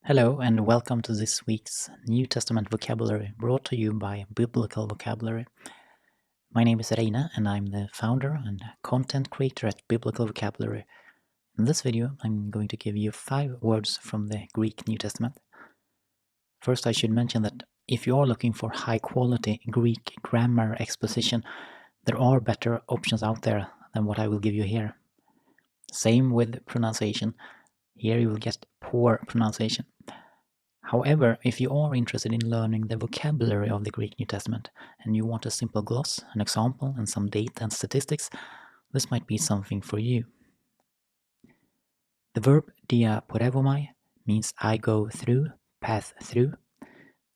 Hello and welcome to this week's New Testament vocabulary brought to you by Biblical Vocabulary. My name is Reina and I'm the founder and content creator at Biblical Vocabulary. In this video, I'm going to give you 5 words from the Greek New Testament. First, I should mention that if you are looking for high-quality Greek grammar exposition, there are better options out there than what I will give you here. Same with pronunciation. Here you will get poor pronunciation. However, if you are interested in learning the vocabulary of the Greek New Testament and you want a simple gloss, an example, and some data and statistics, this might be something for you. The verb diaporevomai means I go through, pass through.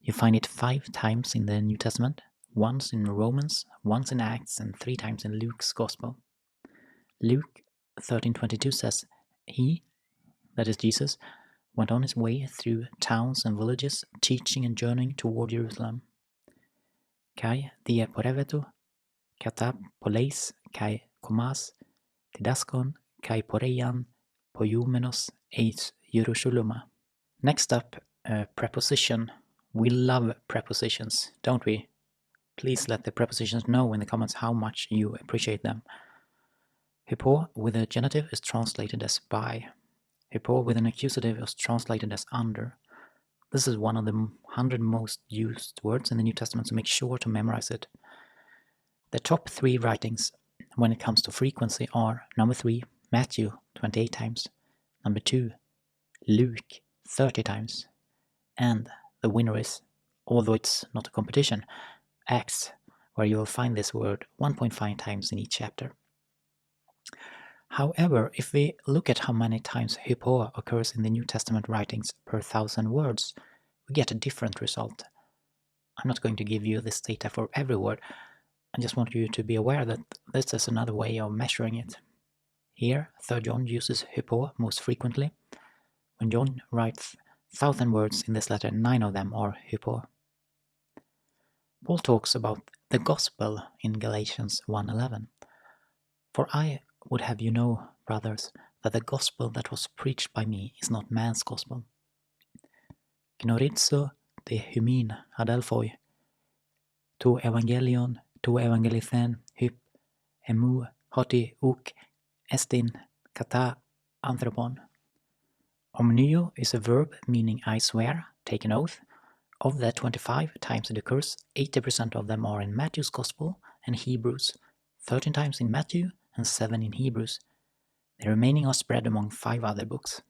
You find it 5 times in the New Testament, once in Romans, once in Acts, and 3 times in Luke's Gospel. Luke 13:22 says, He, that is Jesus, went on his way through towns and villages, teaching and journeying toward Jerusalem. Kai diaporeveto, kata poleis, kai komas, didaskon, kai poreian, poioumenos eis Jerusalema. Next up, preposition. We love prepositions, don't we? Please let the prepositions know in the comments how much you appreciate them. Hypo with a genitive is translated as by. Hypo with an accusative is translated as under. This is one of the 100 most used words in the New Testament, so make sure to memorize it. The top 3 writings when it comes to frequency are number 3, Matthew 28 times, number 2, Luke 30 times, and the winner is, although it's not a competition, Acts, where you will find this word 1.5 times in each chapter. However, if we look at how many times hypo occurs in the New Testament writings per 1,000 words, we get a different result. I'm not going to give you this data for every word. I just want you to be aware that this is another way of measuring it. Here, 3 John uses hypo most frequently. When John writes 1,000 words in this letter, 9 of them are hypo. Paul talks about the gospel in Galatians 1:11. For I would have you know, brothers, that the gospel that was preached by me is not man's gospel. Gnorizo de hymin adelphoi, to evangelion, to evangelithen hyp, emu hoti uk estin kata anthropon. Omnio is a verb meaning I swear, take an oath. Of the 25 times it occurs, 80% of them are in Matthew's Gospel and Hebrews, 13 times in Matthew and 7 in Hebrews. The remaining are spread among 5 other books.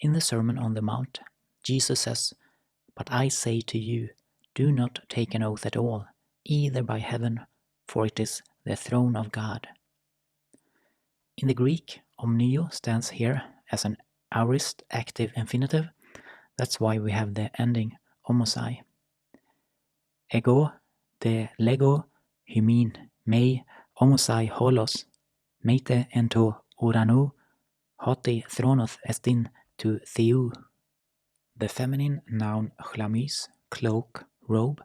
In the Sermon on the Mount, Jesus says, But I say to you, do not take an oath at all, either by heaven, for it is the throne of God. In the Greek, omnio stands here as an aorist active infinitive. That's why we have the ending omosai. Ego de lego hymin mei omosai holos, meite ento uranu, hoti thronoth estin to theou. The feminine noun chlamys, cloak, robe,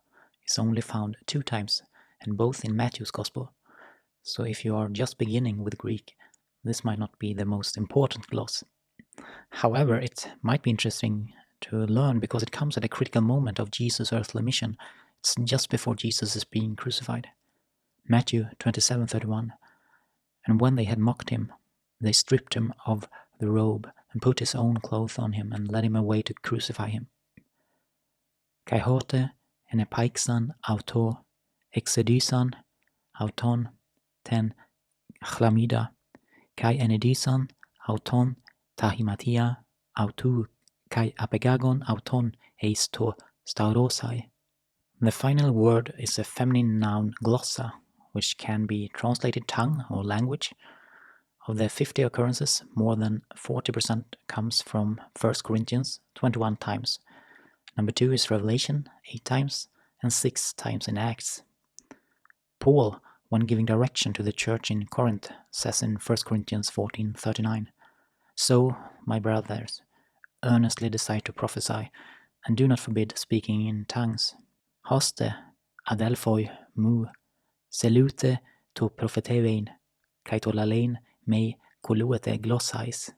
is only found 2 times, and both in Matthew's Gospel. So if you are just beginning with Greek, this might not be the most important gloss. However, it might be interesting to learn because it comes at a critical moment of Jesus' earthly mission. It's just before Jesus is being crucified. Matthew 27:31. And when they had mocked him, they stripped him of the robe and put his own clothes on him and led him away to crucify him. Kai hote ene paixan auto exedysan auton ten chlamida kai enedisan auton tahimatia autou kai apegagon auton eis to staurosai. The final word is a feminine noun glossa, which can be translated tongue or language. Of the 50 occurrences, more than 40% comes from 1 Corinthians 21 times. Number 2 is Revelation 8 times and 6 times in Acts. Paul, when giving direction to the church in Corinth, says in 1 Corinthians 14:39, So, my brothers, earnestly desire to prophesy, and do not forbid speaking in tongues. Hoste adelphoi mu, selute to prophetevein, kai to lalein mei koluete glossais.